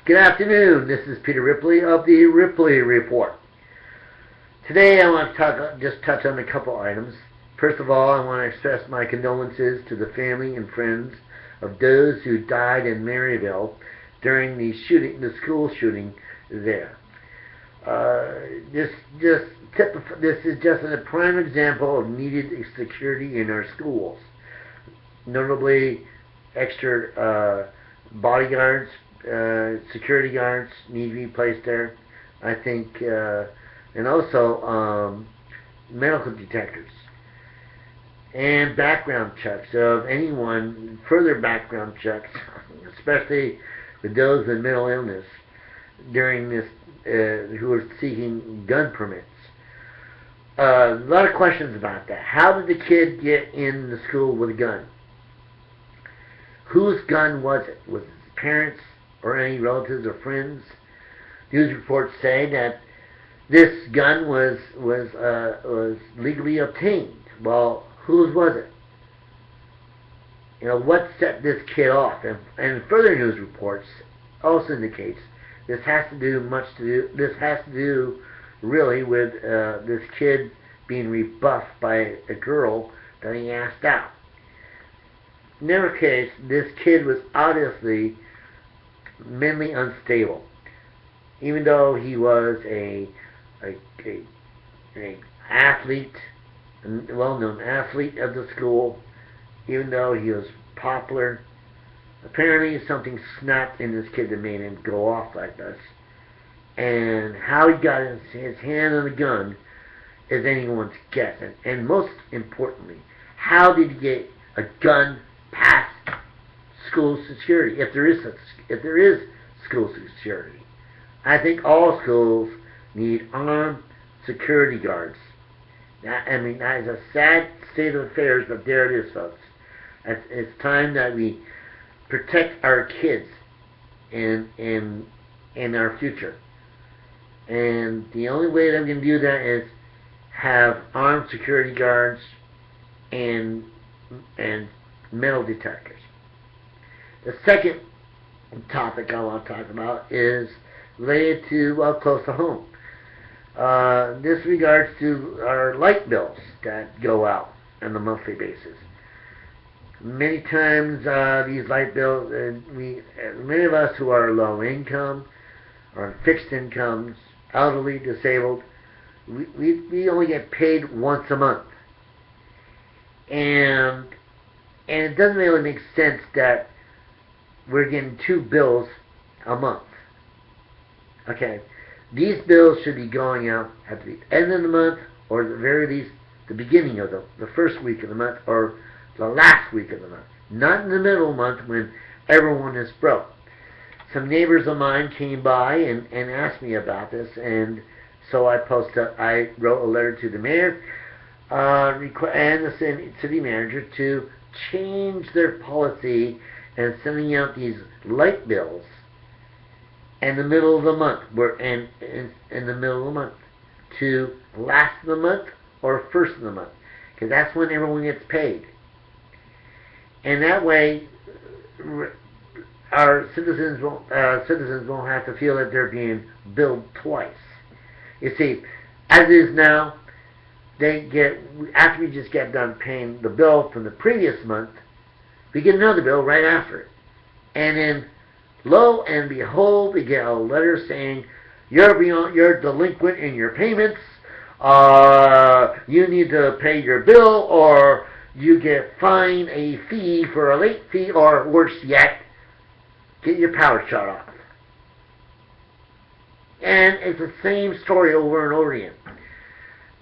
Good afternoon. This is Peter Ripley of the Ripley Report. Today I want to just touch on a couple items. First of all, I want to express my condolences to the family and friends of those who died in Marysville during the school shooting there. This is just a prime example of needed security in our schools. Notably, extra bodyguards, security guards need to be placed there, I think, and also medical detectors and background checks of anyone, further background checks, especially with those with mental illness during this, who are seeking gun permits. A lot of questions about that. How did the kid get in the school with a gun? Whose gun was it? Was it his parents or any relatives or friends? News reports say that this gun was legally obtained. Well, whose was it? What set this kid off? And further news reports also indicates this has to do really with this kid being rebuffed by a girl that he asked out. In every case, this kid was obviously mentally unstable, even though he was an athlete, a well-known athlete of the school, even though he was popular. Apparently something snapped in this kid that made him go off like this. And how he got his hand on the gun is anyone's guess. And most importantly, how did he get a gun past school security, if there is school security? I think all schools need armed security guards. Now, I mean, that is a sad state of affairs, but there it is, folks. It's time that we protect our kids and our future. And the only way that we can do that is have armed security guards and metal detectors. The second topic I want to talk about is related to close to home. This regards to our light bills that go out on a monthly basis. Many times these light bills, many of us who are low income or on fixed incomes, elderly, disabled, we only get paid once a month. And it doesn't really make sense that we're getting two bills a month. Okay, these bills should be going out at the end of the month, or at the very least, the beginning of the first week of the month, or the last week of the month. Not in the middle of the month when everyone is broke. Some neighbors of mine came by and asked me about this, and so I wrote a letter to the mayor and the city manager to change their policy and sending out these light bills in the middle of the month, in the middle of the month, to last of the month or first of the month, because that's when everyone gets paid. And that way, our citizens won't have to feel that they're being billed twice. You see, as it is now, after we just get done paying the bill from the previous month, we get another bill right after it. And then, lo and behold, we get a letter saying, you're delinquent in your payments, you need to pay your bill, or you get fined a fee for a late fee, or worse yet, get your power shut off. And it's the same story over and over again.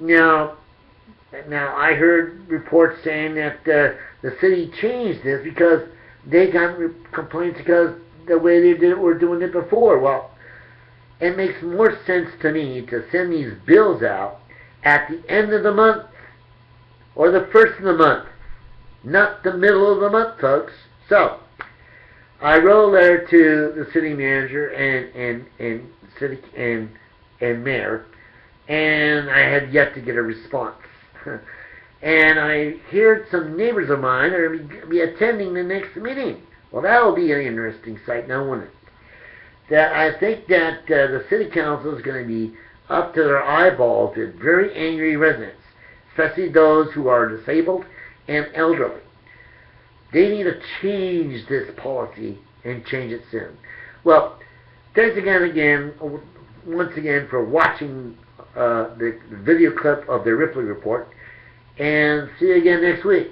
Now I heard reports saying that the city changed this because they got complaints because the way they were doing it before. Well, it makes more sense to me to send these bills out at the end of the month or the first of the month, not the middle of the month, folks. So I wrote a letter to the city manager and city and mayor, and I had yet to get a response. And I heard some neighbors of mine are be attending the next meeting. Well, that will be an interesting sight now, won't it? that I think that the city council is going to be up to their eyeballs with very angry residents, especially those who are disabled and elderly. They need to change this policy and change it soon. Well, thanks once again for watching the video clip of the Ripley Report, and see you again next week.